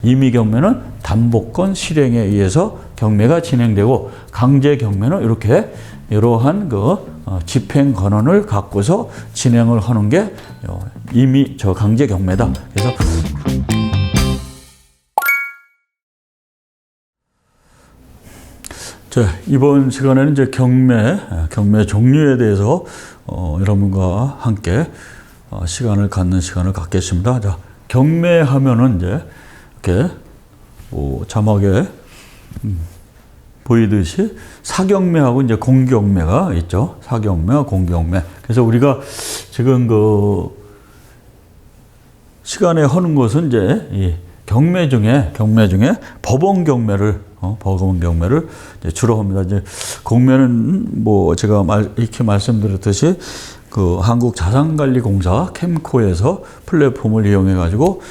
임의 경매는 담보권 실행에 의해서 경매가 진행되고, 강제 경매는 이렇게 이러한 집행 권한을 갖고서 진행을 하는 게 강제 경매다. 그래서 자, 이번 시간에는 이제 경매 종류에 대해서 여러분과 함께 시간을 갖겠습니다. 자, 경매하면은 이제 이렇게 자막에 보이듯이 사경매하고 이제 공경매가 있죠. 사경매와 공경매. 그래서 우리가 지금 시간에 하는 것은 이제 이 경매 중에 법원 경매를 이제 주로 합니다. 이제 공매는 제가 이렇게 말씀드렸듯이 한국자산관리공사 캠코에서 플랫폼을 이용해 가지고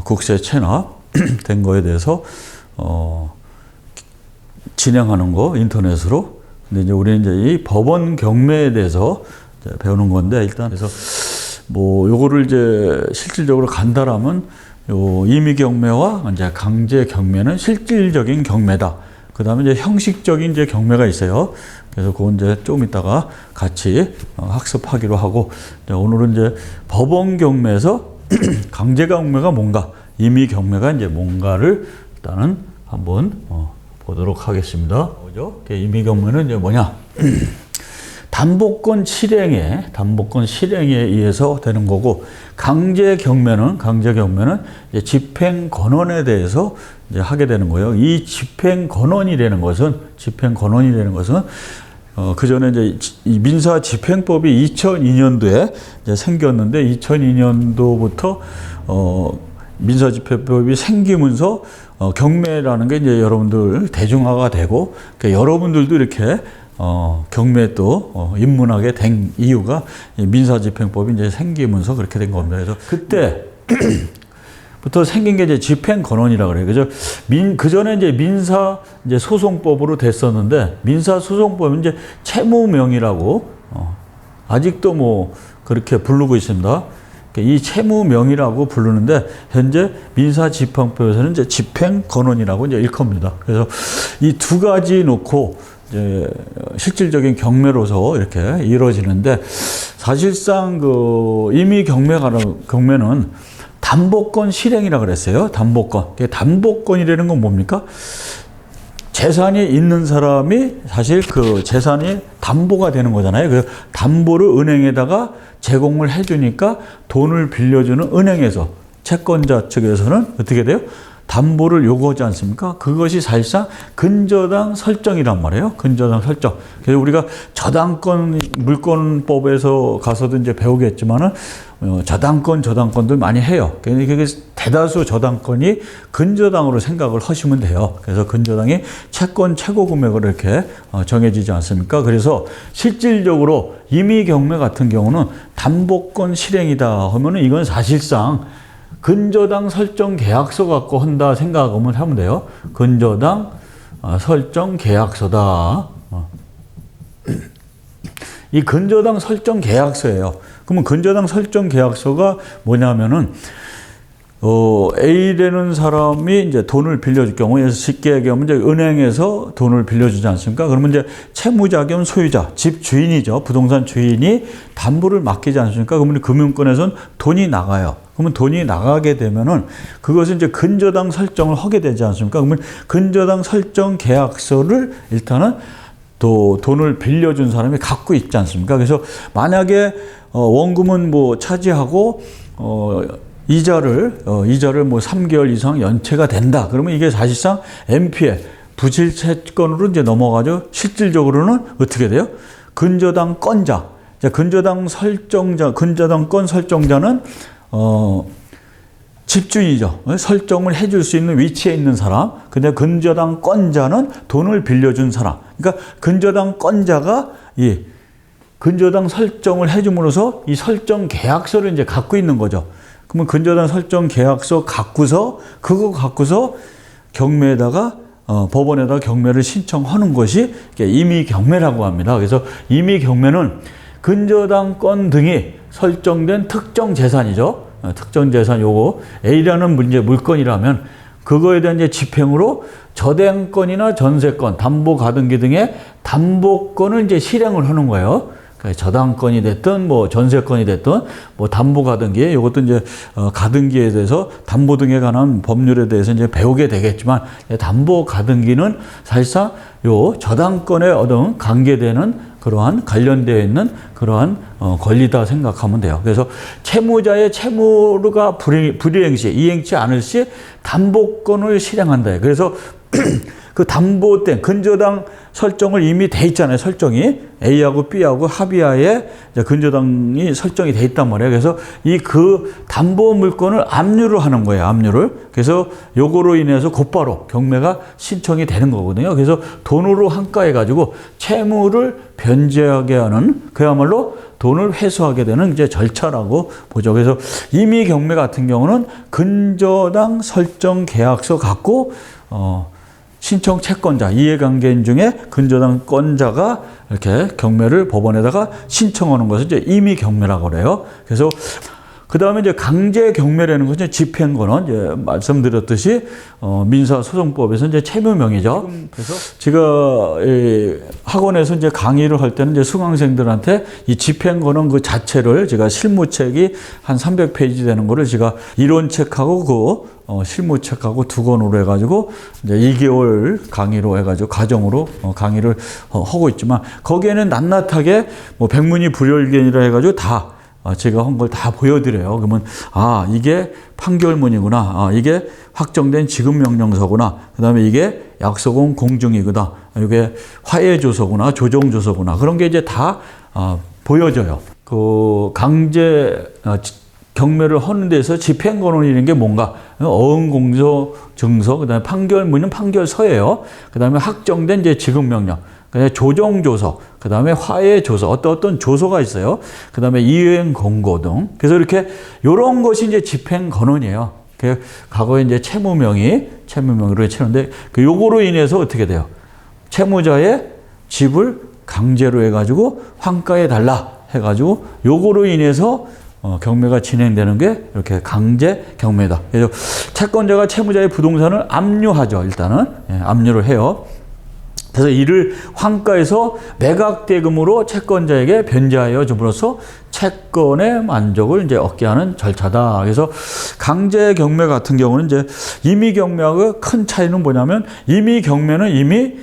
국세 체납된 거에 대해서 진행하는 거 인터넷으로. 근데 이제 우리는 이제 이 법원 경매에 대해서 이제 배우는 건데, 일단 그래서 요거를 이제 실질적으로 간다라면 임의 경매와 이제 강제 경매는 실질적인 경매다. 그 다음에 이제 형식적인 이제 경매가 있어요. 그래서 그건 이제 좀 이따가 같이 학습하기로 하고, 오늘은 이제 법원 경매에서 강제 경매가 뭔가, 임의 경매가 이제 뭔가를 일단은 한번 보도록 하겠습니다. 뭐죠? 임의 경매는 이제 뭐냐? 담보권 실행에 의해서 되는 거고, 강제 경매는 이제 집행 권한에 대해서 이제 하게 되는 거예요. 이 집행 권한이라는 것은 그 전에 이제 이 민사집행법이 2002년도에 이제 생겼는데, 2002년도부터 민사집행법이 생기면서 경매라는 게 이제 여러분들 대중화가 되고, 그러니까 여러분들도 이렇게 경매에 또 입문하게 된 이유가 민사집행법이 이제 생기면서 그렇게 된 겁니다. 그래서 그때부터 생긴 게 이제 집행권한이라고 그래요. 그죠? 그 전에 이제 소송법으로 됐었는데, 민사소송법은 이제 채무명의라고 아직도 그렇게 부르고 있습니다. 이 채무명의라고 부르는데, 현재 민사집행법에서는 이제 집행권한이라고 이제 일컫니다. 그래서 이 두 가지 놓고 이제 실질적인 경매로서 이렇게 이루어지는데, 사실상 임의 경매는 담보권 실행이라고 그랬어요. 담보권이라는 건 뭡니까? 재산이 있는 사람이 사실 그 재산이 담보가 되는 거잖아요. 그래서 담보를 은행에다가 제공을 해주니까 돈을 빌려주는 은행에서, 채권자 측에서는 어떻게 돼요? 담보를 요구하지 않습니까? 그것이 사실상 근저당 설정이란 말이에요. 근저당 설정. 그래서 우리가 저당권 물권법에서 가서도 이제 배우겠지만은 저당권들 많이 해요. 그게 대다수 저당권이 근저당으로 생각을 하시면 돼요. 그래서 근저당이 채권 최고 금액으로 이렇게 정해지지 않습니까? 그래서 실질적으로 임의 경매 같은 경우는 담보권 실행이다 하면은 이건 사실상 근저당 설정 계약서 갖고 한다 생각하면 돼요. 근저당 설정 계약서다. 이 근저당 설정 계약서예요. 그러면 근저당 설정 계약서가 뭐냐면은 A라는 사람이 이제 돈을 빌려줄 경우에, 쉽게 얘기하면 이제 은행에서 돈을 빌려주지 않습니까? 그러면 이제 채무자 겸 소유자, 집 주인이죠. 부동산 주인이 담보를 맡기지 않습니까? 그러면 금융권에서는 돈이 나가요. 그러면 돈이 나가게 되면은 그것은 이제 근저당 설정을 하게 되지 않습니까? 그러면 근저당 설정 계약서를 일단은 또 돈을 빌려준 사람이 갖고 있지 않습니까? 그래서 만약에 원금은 차지하고 이자를 3개월 이상 연체가 된다. 그러면 이게 사실상 NPL, 부실채권으로 이제 넘어가죠. 실질적으로는 어떻게 돼요? 근저당 건자. 근저당 건 설정자는 집주인이죠. 설정을 해줄 수 있는 위치에 있는 사람. 근데 근저당 건자는 돈을 빌려준 사람. 그러니까 근저당 건자가 이 근저당 설정을 해줌으로써 이 설정 계약서를 이제 갖고 있는 거죠. 그러면 근저당 설정 계약서 갖고서 경매에다가 법원에다가 경매를 신청하는 것이 임의 경매라고 합니다. 그래서 임의 경매는 근저당 건 등이 설정된 특정 재산이죠. 특정 재산 요거 A라는 문제 물건이라면 그거에 대한 이제 집행으로 저당권이나 전세권, 담보가등기 등의 담보권을 이제 실행을 하는 거예요. 그러니까 저당권이 됐든 뭐 전세권이 됐든 뭐 담보가등기, 이것도 이제 가등기에 대해서 담보 등에 관한 법률에 대해서 이제 배우게 되겠지만, 담보가등기는 사실상 요 저당권에 어떤 관계되는 그러한 관련되어 있는 그러한 권리다 생각하면 돼요. 그래서 채무자의 채무가 불이행 시, 이행치 않을 시 담보권을 실행한다. 그래서 그 담보된 근저당 설정을 이미 돼 있잖아요. 설정이 A하고 B하고 합의하에 근저당이 설정이 돼 있단 말이에요. 그래서 이 그 담보 물건을 압류를 하는 거예요. 압류를. 그래서 요거로 인해서 곧바로 경매가 신청이 되는 거거든요. 그래서 돈으로 환가해 가지고 채무를 변제하게 하는, 그야말로 돈을 회수하게 되는 이제 절차라고 보죠. 그래서 임의 경매 같은 경우는 근저당 설정 계약서 갖고 신청 채권자, 이해관계인 중에 근저당권자가 이렇게 경매를 법원에다가 신청하는 것을 이제 임의 경매라고 그래요. 그래서 그 다음에 이제 강제 경매라는 것은 집행권은 이제 말씀드렸듯이 민사소송법에서 이제 채무명의죠. 그래서 제가 학원에서 이제 강의를 할 때는 이제 수강생들한테 이 집행권은 그 자체를 제가 실무책이 한 300페이지 되는 거를 제가 이론책하고 그 실무책하고 두 권으로 해가지고 이제 2개월 강의로 해가지고 과정으로 강의를 하고 있지만, 거기에는 낱낱하게 뭐 백문이 불여일견이라 해가지고 다 제가 한 걸 다 보여드려요. 그러면 이게 판결문이구나, 이게 확정된 지급명령서구나, 그 다음에 이게 약소공 공증이구나, 이게 화해조서구나, 조정조서구나, 그런 게 이제 다 보여져요. 그 강제 경매를 하는 데서 집행권이라는 게 뭔가, 어음공소 증서, 그 다음에 판결문은 판결서예요. 그 다음에 확정된 이제 지급명령, 그다음에 조정조서, 그 다음에 화해조서, 어떤 조서가 있어요. 그 다음에 이행 공고 등. 그래서 이렇게 요런 것이 이제 집행권원이에요. 과거에 이제 채무명의로 치는데, 요거로 인해서 어떻게 돼요? 채무자의 집을 강제로 해가지고 환가해 달라 해가지고 요거로 인해서 경매가 진행되는 게 이렇게 강제 경매다. 그래서 채권자가 채무자의 부동산을 압류하죠. 일단은 압류를 해요. 그래서 이를 환가해서 매각대금으로 채권자에게 변제하여 줌으로써 채권의 만족을 이제 얻게 하는 절차다. 그래서 강제 경매 같은 경우는 이제 임의 경매하고 큰 차이는 뭐냐면, 임의 경매는 이미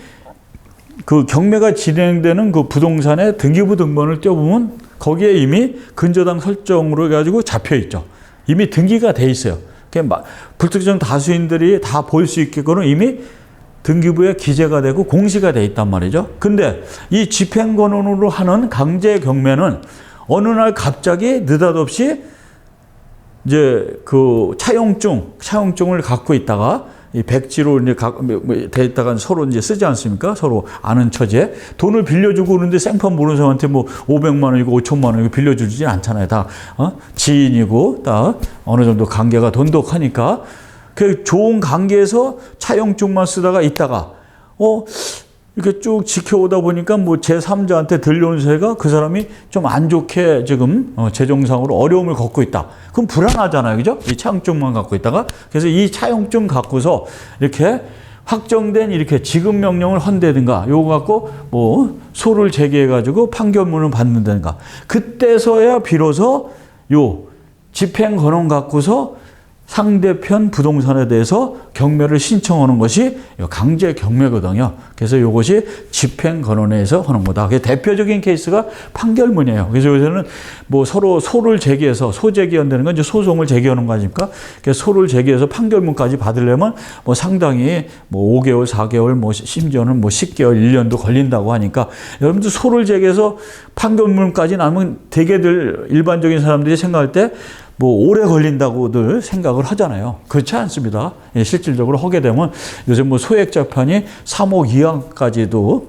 그 경매가 진행되는 그 부동산의 등기부 등본을 떼어보면 거기에 이미 근저당 설정으로 해가지고 잡혀 있죠. 이미 등기가 돼 있어요. 불특정 다수인들이 다 볼 수 있게끔 이미 등기부에 기재가 되고 공시가 돼 있단 말이죠. 근데 이 집행권으로 하는 강제 경매는 어느 날 갑자기 느닷없이 이제 그 차용증을 갖고 있다가 이 백지로 이제 돼 있다가 서로 이제 쓰지 않습니까? 서로 아는 처지에 돈을 빌려주고 그러는데 생판 모르는 사람한테 뭐 500만 원이고 5천만 원이고 빌려주지 않잖아요. 다 지인이고 다 어느 정도 관계가 돈독하니까. 그 좋은 관계에서 차용증만 쓰다가 있다가 이렇게 쭉 지켜오다 보니까 뭐 제3자한테 들려온 세가 그 사람이 좀 안 좋게 지금 재정상으로 어려움을 겪고 있다. 그럼 불안하잖아요. 그죠? 이 차용증만 갖고 있다가. 그래서 이 차용증 갖고서 이렇게 확정된 이렇게 지급명령을 헌다든가 요거 갖고 뭐 소를 제기해 가지고 판결문을 받는다든가, 그때서야 비로소 요 집행권원 갖고서 상대편 부동산에 대해서 경매를 신청하는 것이 강제 경매거든요. 그래서 이것이 집행권원에서 하는 거다. 대표적인 케이스가 판결문이에요. 그래서 요새는 뭐 서로 소를 제기해서, 소제기한다는 건 이제 소송을 제기하는 거 아닙니까? 그래서 소를 제기해서 판결문까지 받으려면 뭐 상당히 뭐 5개월, 4개월, 뭐 심지어는 뭐 10개월, 1년도 걸린다고 하니까, 여러분들 소를 제기해서 판결문까지 나면 대개들 일반적인 사람들이 생각할 때 뭐 오래 걸린다고들 생각을 하잖아요. 그렇지 않습니다. 실질적으로 하게 되면 요즘 뭐 소액 재판이 3억 이하까지도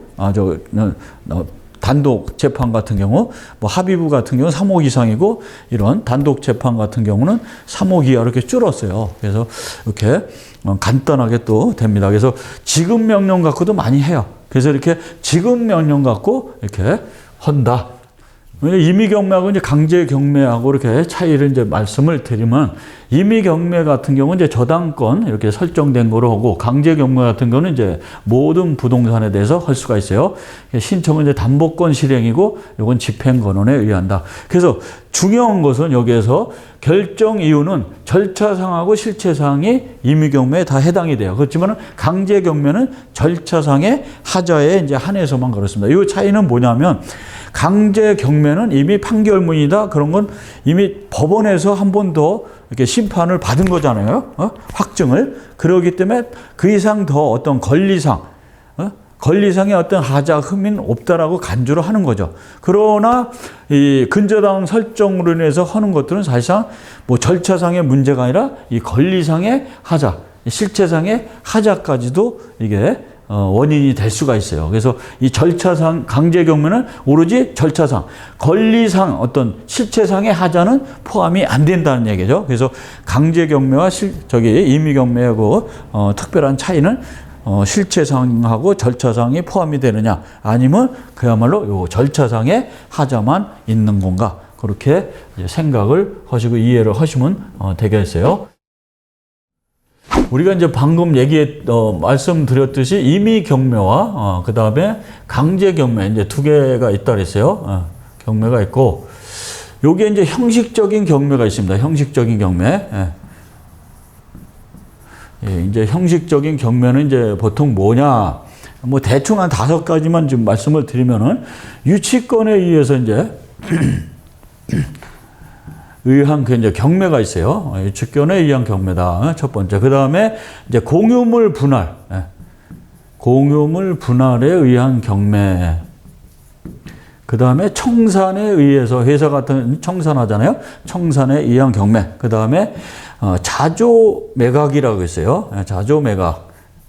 단독 재판 같은 경우, 뭐 합의부 같은 경우는 3억 이상이고, 이런 단독 재판 같은 경우는 3억 이하 이렇게 줄었어요. 그래서 이렇게 간단하게 또 됩니다. 그래서 지급 명령 갖고도 많이 해요. 그래서 이렇게 지급 명령 갖고 이렇게 한다. 임의경매하고 이제 강제경매하고 이렇게 차이를 이제 말씀을 드리면, 임의경매 같은 경우는 이제 저당권 이렇게 설정된 거로 하고, 강제경매 같은 경우는 이제 모든 부동산에 대해서 할 수가 있어요. 신청은 이제 담보권 실행이고, 이건 집행권원에 의한다. 그래서 중요한 것은 여기에서 결정 이유는 절차상하고 실체상이 임의경매에 다 해당이 돼요. 그렇지만 강제경매는 절차상의 하자에 이제 한해서만 그렇습니다. 이 차이는 뭐냐면, 강제경매는 이미 판결문이다. 그런 건 이미 법원에서 한 번 더 이렇게 심판을 받은 거잖아요. 확증을. 그러기 때문에 그 이상 더 어떤 권리상의 어떤 하자 흠은 없다라고 간주를 하는 거죠. 그러나 이 근저당 설정으로 인해서 하는 것들은 사실상 뭐 절차상의 문제가 아니라 이 권리상의 하자, 실체상의 하자까지도 이게 원인이 될 수가 있어요. 그래서 이 절차상 강제경매는 오로지 절차상, 권리상 어떤 실체상의 하자는 포함이 안 된다는 얘기죠. 그래서 강제경매와 임의경매하고 특별한 차이는 실체상하고 절차상이 포함이 되느냐, 아니면 그야말로 요 절차상의 하자만 있는 건가, 그렇게 생각을 하시고 이해를 하시면 되겠어요. 우리가 이제 방금 말씀드렸듯이 임의경매와 그 다음에 강제경매 이제 두 개가 있다 그랬어요. 경매가 있고, 요게 이제 형식적인 경매가 있습니다. 형식적인 경매. 이제 형식적인 경매는 이제 보통 뭐냐, 뭐 대충 한 5가지만 좀 말씀을 드리면은, 유치권에 의해서 이제 의한 이제 경매가 있어요. 유치권에 의한 경매다. 첫 번째. 그 다음에 이제 공유물 분할. 공유물 분할에 의한 경매. 그 다음에 청산에 의해서, 회사 같은 청산하잖아요. 청산에 의한 경매. 그 다음에 자조 매각이라고 있어요. 자조 매각에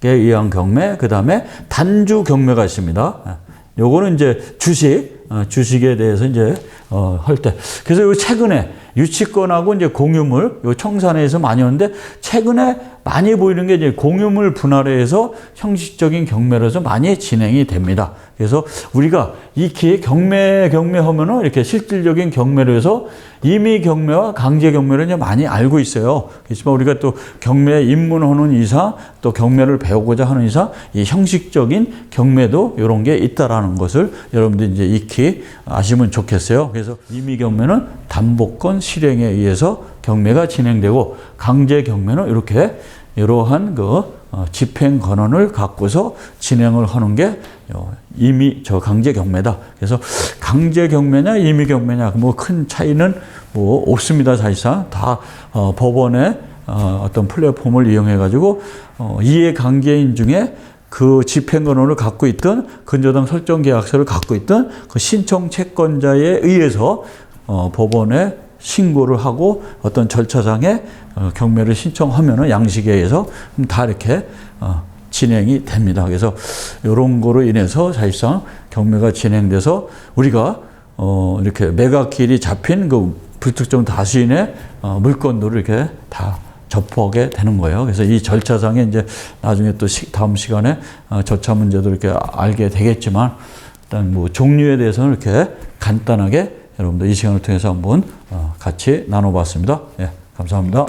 의한 경매. 그 다음에 단주 경매가 있습니다. 요거는 이제 주식에 대해서 이제 할 때. 그래서 요 최근에 유치권하고 이제 공유물, 요 청산에서 많이 오는데, 최근에 많이 보이는 게 이제 공유물 분할에 의해서 형식적인 경매로서 많이 진행이 됩니다. 그래서 우리가 이렇게 경매하면은 이렇게 실질적인 경매로 해서 임의경매와 강제경매를 이제 많이 알고 있어요. 그렇지만 우리가 또 경매에 입문하는 이상, 또 경매를 배우고자 하는 이상, 이 형식적인 경매도 이런 게 있다라는 것을 여러분들이 이제 익히 아시면 좋겠어요. 그래서 임의경매는 담보권 실행에 의해서 경매가 진행되고, 강제경매는 이렇게 이러한 집행 권한을 갖고서 진행을 하는 게 강제경매다. 그래서 강제경매냐 임의경매냐 뭐 큰 차이는 뭐 없습니다. 사실상 다 법원의 어떤 플랫폼을 이용해 가지고 이해관계인 중에 그 집행권한을 갖고 있던, 근저당 설정 계약서를 갖고 있던 그 신청 채권자에 의해서 법원에 신고를 하고 어떤 절차상의 경매를 신청하면은 양식에 의해서 다 이렇게 진행이 됩니다. 그래서 이런 거로 인해서 사실상 경매가 진행돼서 우리가 이렇게 매각일이 잡힌 그 불특정 다수인의 물건들을 이렇게 다 접하게 되는 거예요. 그래서 이 절차상에 이제 나중에 또 다음 시간에 절차 문제도 이렇게 알게 되겠지만, 일단 뭐 종류에 대해서는 이렇게 간단하게 여러분들 이 시간을 통해서 한번 같이 나눠봤습니다. 예, 감사합니다.